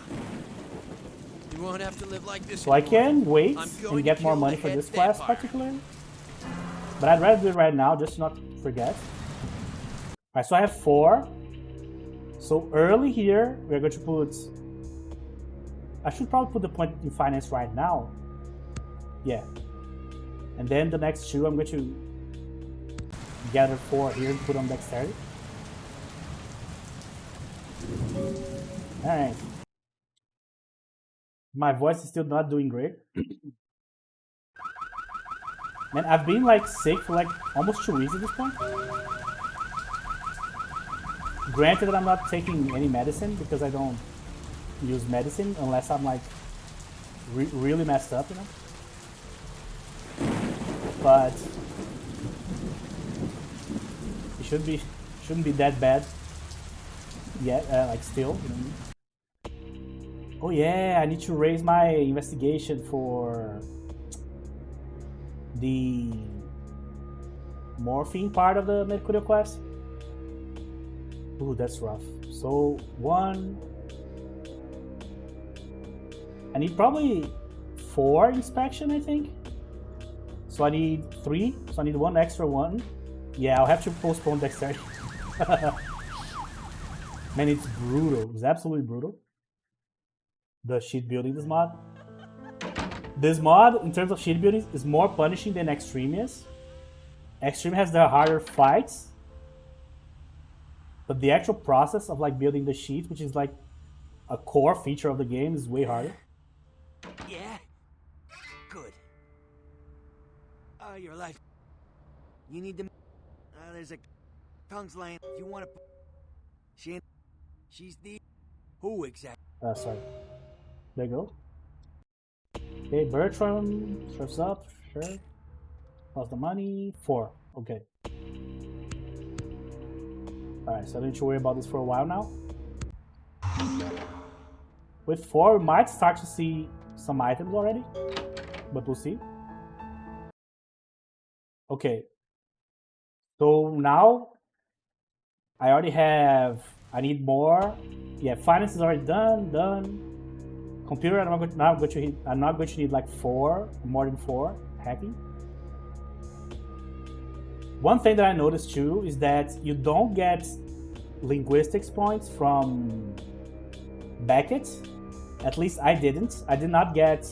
You won't have to live like this so anymore. I can wait and get more money for this class particularly. But I'd rather do it right now just to not forget. Alright, so I have 4. So early here, we're going to put... I should probably put the point in finance right now. Yeah. And then the next 2, I'm going to gather 4 here and put on dexterity. Alright. My voice is still not doing great. Man, I've been like sick for like almost 2 weeks at this point. Granted that I'm not taking any medicine because I don't use medicine unless I'm like really messed up, you know. but it shouldn't be that bad yet. Like still. You know what I mean? Oh yeah, I need to raise my investigation for the morphine part of the Mercurio quest. Ooh, that's rough. So I need probably 4 inspection, I think. So I need 3. So I need 1 extra one. Yeah, I'll have to postpone dexterity. Man, it's brutal. It's absolutely brutal. The sheet building this mod. This mod, in terms of sheet building, is more punishing than Extreme is. Extreme has the harder fights. But the actual process of like building the sheet, which is like a core feature of the game, is way harder. Yeah? Good. Oh, you're alive. You need to... there's a... tongue's laying. You want to... She's the... Who exactly? Sorry. There you go. Okay, Bertram. Surf's up. Sure. Lost the money. 4. Okay. Alright, so I don't need to worry about this for a while now. With 4, we might start to see some items already, but we'll see. Okay. So now, I already have... I need more. Yeah, finance is already done. Computer, I'm not going to need like 4, more than 4 hacking. One thing that I noticed too is that you don't get linguistics points from Beckett. At least I didn't. I did not get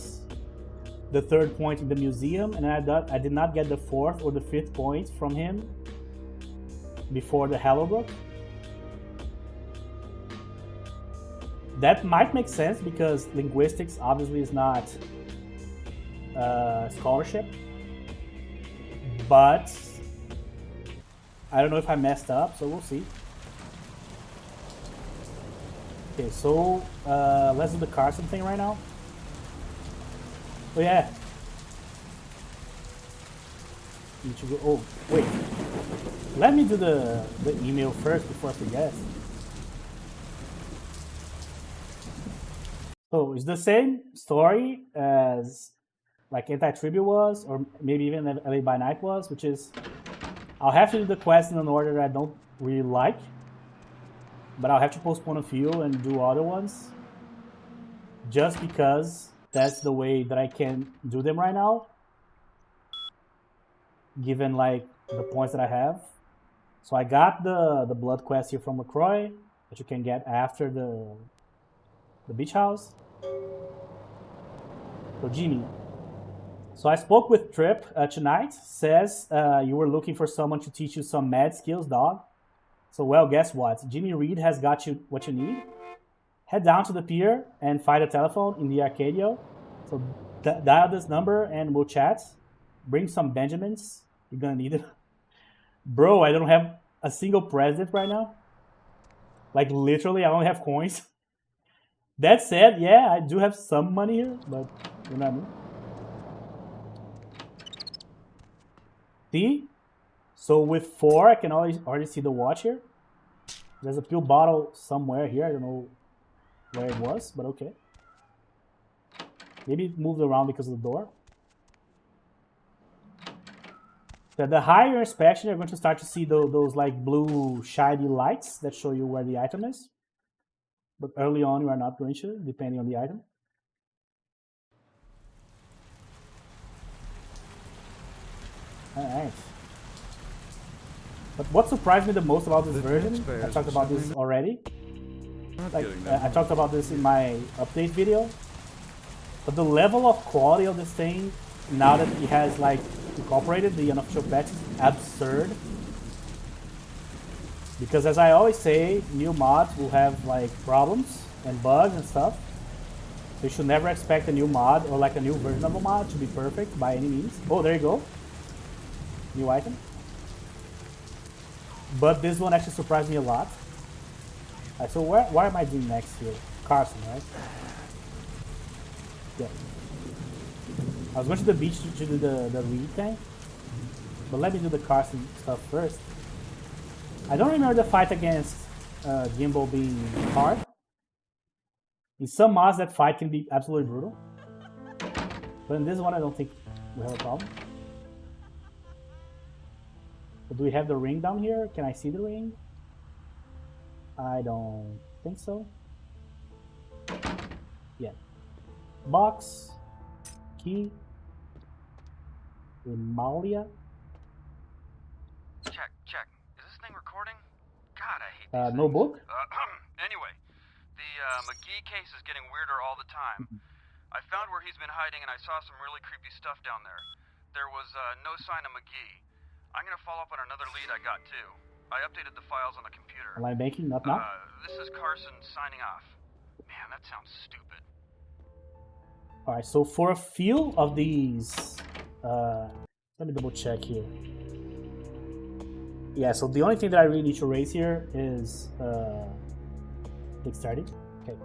the 3rd point in the museum, and I did not get the 4th or the 5th point from him before the Hallowbrook. That might make sense because linguistics obviously is not scholarship, but I don't know if I messed up, so we'll see. Okay, so let's do the Carson thing right now. Oh yeah. Need to go. Oh wait. Let me do the email first before I forget. So it's the same story as like Anti-Tribute was, or maybe even LA by Night was, which is I'll have to do the quest in an order that I don't really like, but I'll have to postpone a few and do other ones just because that's the way that I can do them right now, given like the points that I have. So I got the blood quest here from LaCroix that you can get after the beach house. So Jimmy. So I spoke with Tripp tonight. Says you were looking for someone to teach you some mad skills, dog. So well, guess what? Jimmy Reed has got you what you need. Head down to the pier and find a telephone in the Arcadio. So dial this number and we'll chat. Bring some Benjamins. You're gonna need it. Bro, I don't have a single president right now. Like literally, I only have coins. That said, yeah, I do have some money here, but you know what I mean. See? So with 4, I can already see the watch here. There's a pill bottle somewhere here. I don't know where it was, but okay. Maybe it moved around because of the door. So the higher inspection, you're going to start to see those like blue shiny lights that show you where the item is. But early on, you are not going to, depending on the item. Alright. But what surprised me the most about this version, I talked about this already. Like, I talked about this in my update video. But the level of quality of this thing, now that it has like incorporated the unofficial patch, is absurd. Because as I always say, new mods will have like problems and bugs and stuff. So you should never expect a new mod or like a new version of a mod to be perfect by any means. Oh, there you go. New item. But this one actually surprised me a lot. Right, so what am I doing next here? Carson, right? Yeah. I was going to the beach to do the read thing. But let me do the Carson stuff first. I don't remember the fight against Gimbal being hard. In some mods, that fight can be absolutely brutal. But in this one, I don't think we have a problem. But do we have the ring down here? Can I see the ring? I don't think so. Yeah. Box. Key. Emalia. Check. Is this thing recording? God, I hate these no things. book? Anyway, the McGee case is getting weirder all the time. I found where he's been hiding and I saw some really creepy stuff down there. There was no sign of McGee. I'm gonna follow up on another lead I got too. I updated the files on the computer. Online banking, not now. This is Carson signing off. Man, that sounds stupid. Alright, so for a few of these... let me double check here. Yeah, so the only thing that I really need to raise here is dexterity. Okay.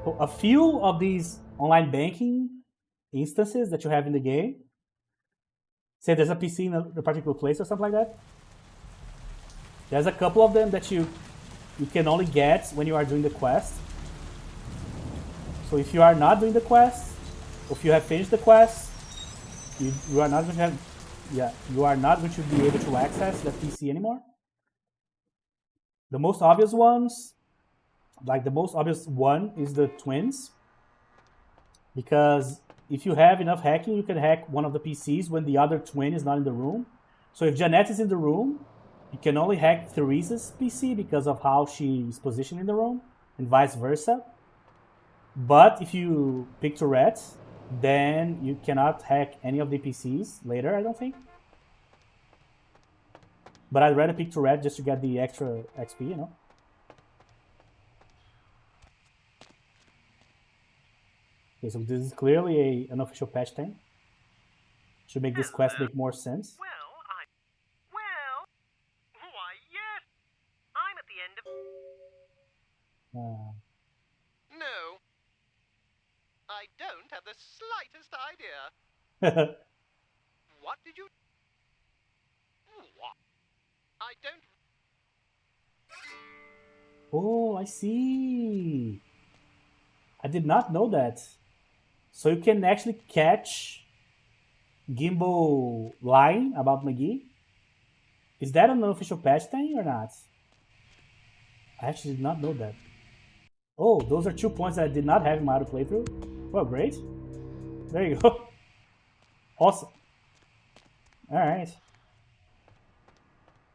So a few of these online banking instances that you have in the game, say there's a PC in a particular place or something like that, there's a couple of them that you can only get when you are doing the quest. So if you are not doing the quest, or if you have finished the quest, you are not going to have, you are not going to be able to access that PC anymore. The most obvious ones, like the most obvious one is the twins, because if you have enough hacking, you can hack one of the PCs when the other twin is not in the room. So if Jeanette is in the room, you can only hack Theresa's PC because of how she's positioned in the room, and vice versa. But if you pick Tourette, then you cannot hack any of the PCs later, I don't think. But I'd rather pick Tourette just to get the extra XP, you know? Okay, so this is clearly an official patch thing. Should make this quest make more sense. Well, why, yes. I'm at the end of... No. I don't have the slightest idea. What did you... What? I don't... Oh, I see. I did not know that. So you can actually catch Gimbal lying about McGee? Is that an official patch thing or not? I actually did not know that. Oh, those are 2 points that I did not have in my auto playthrough. Well, great. There you go. Awesome. Alright.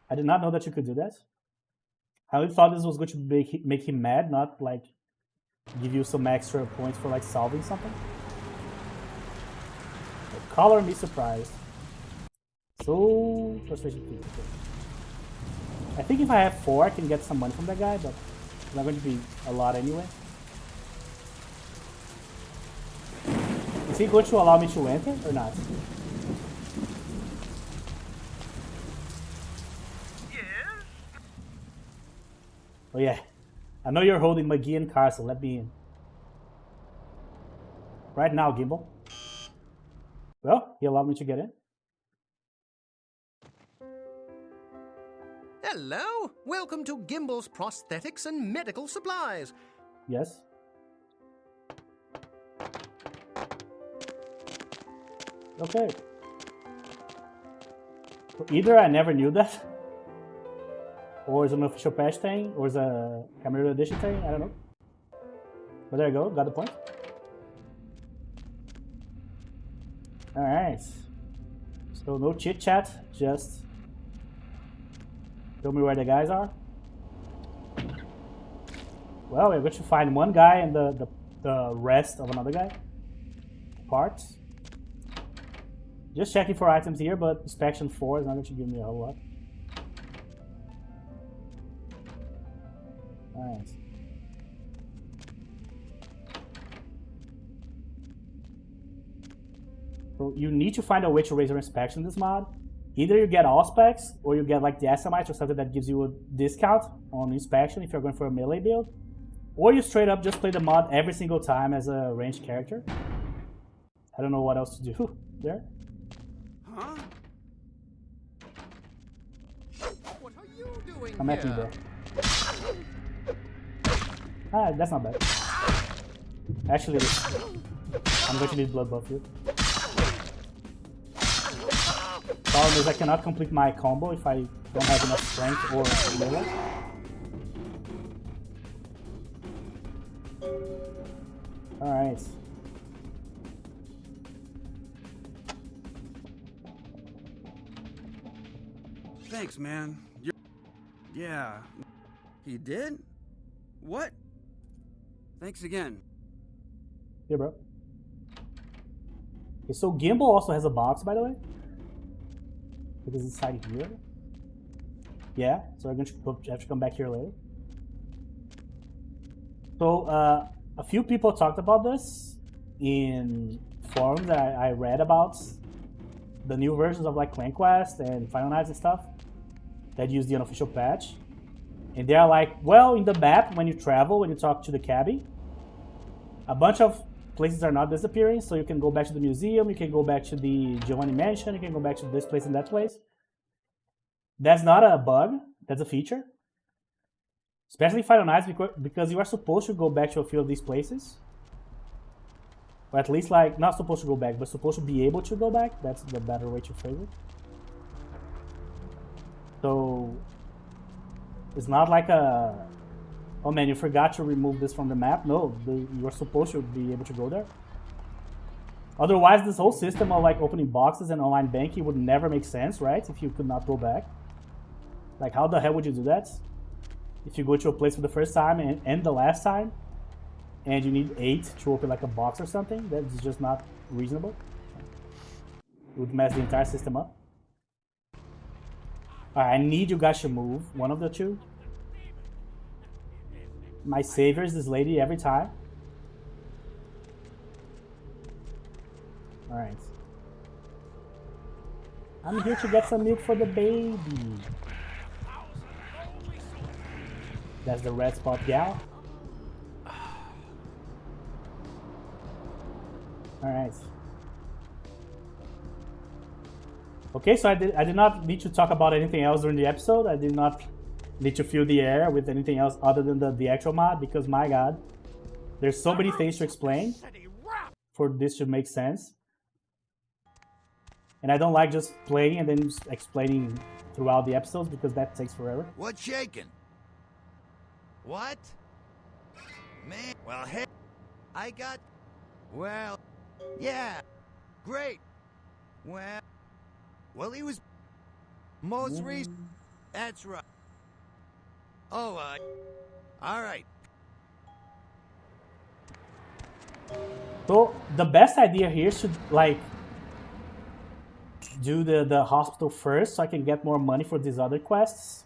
I did not know that you could do that. I only thought this was going to make him mad, not like give you some extra points for like solving something. But color me surprised. So, frustration 2. Okay. I think if I have 4, I can get some money from that guy, but it's not going to be a lot anyway. Is he going to allow me to enter or not? Yes? Oh yeah. I know you're holding McGee and Carson. Let me in. Right now, Gimbal. Well, he allowed me to get in. Hello! Welcome to Gimbal's Prosthetics and Medical Supplies. Yes. Okay. So either I never knew that, or it's an official patch thing, or it's a Camarilla Edition thing, I don't know. But there you go, got the point. Alright. So no chit chat, just tell me where the guys are. Well, we're going to find one guy and the rest of another guy. Parts. Just checking for items here, but inspection 4 is not going to give me a whole lot. Alright. So you need to find a way to raise your inspection in this mod. Either you get all specs, or you get like the Assamite or something that gives you a discount on inspection if you're going for a melee build. Or you straight up just play the mod every single time as a ranged character. I don't know what else to do there. Huh? What are you doing I'm at you, bro. Ah, that's not bad. Actually, I'm going to need blood buff here. Problem is I cannot complete my combo if I don't have enough strength or melee. Alright. Thanks, man. Yeah. He did? What? Thanks again. Here, bro. Okay, so Gimbal also has a box, by the way. It is inside here. Yeah, so I'm going to have to come back here later. So, a few people talked about this in forums that I read about the new versions of like Clan Quest and Final Nights and stuff that use the unofficial patch. And they're like, well, in the map, when you travel, when you talk to the cabbie, a bunch of places are not disappearing, so you can go back to the museum, you can go back to the Giovanni Mansion, you can go back to this place and that place. That's not a bug, that's a feature. Especially Final Nights, because you are supposed to go back to a few of these places. Or at least, like, not supposed to go back, but supposed to be able to go back. That's the better way to phrase it. So, it's not like a, oh man, you forgot to remove this from the map. No, you are supposed to be able to go there. Otherwise, this whole system of like opening boxes and online banking would never make sense, right? If you could not go back. Like, how the hell would you do that? If you go to a place for the first time and the last time, and you need 8 to open like a box or something, that's just not reasonable. It would mess the entire system up. Alright, I need you guys to move, one of the two. My savior is this lady every time. Alright. I'm here to get some milk for the baby. That's the red spot gal. Alright. Okay, so I did not need to talk about anything else during the episode. I did not need to fill the air with anything else other than the actual mod, because my god, there's so many things to explain for this to make sense. And I don't like just playing and then just explaining throughout the episodes, because that takes forever. What's shaking? What? Man, well, hey, I got... Well, yeah, great. Well, he was most recent. That's right. Oh, all right. So the best idea here should like do the hospital first, so I can get more money for these other quests.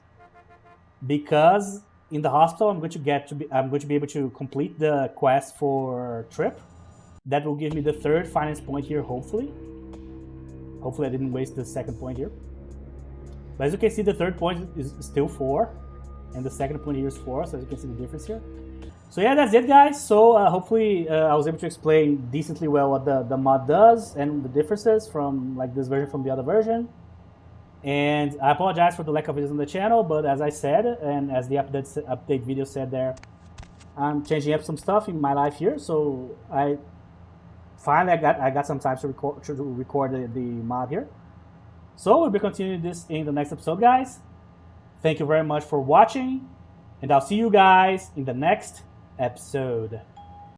Because in the hospital, I'm going to be able to complete the quest for Trip. That will give me the 3rd finance point here, hopefully. Hopefully I didn't waste the 2nd point here. But as you can see, the 3rd point is still 4. And the 2nd point here is 4, so as you can see the difference here. So yeah, that's it, guys. So hopefully I was able to explain decently well what the mod does and the differences from like this version from the other version. And I apologize for the lack of videos on the channel, but as I said, and as the update video said there, I'm changing up some stuff in my life here. So finally I got some time to record the mod here. So we'll be continuing this in the next episode, guys. Thank you very much for watching, and I'll see you guys in the next episode.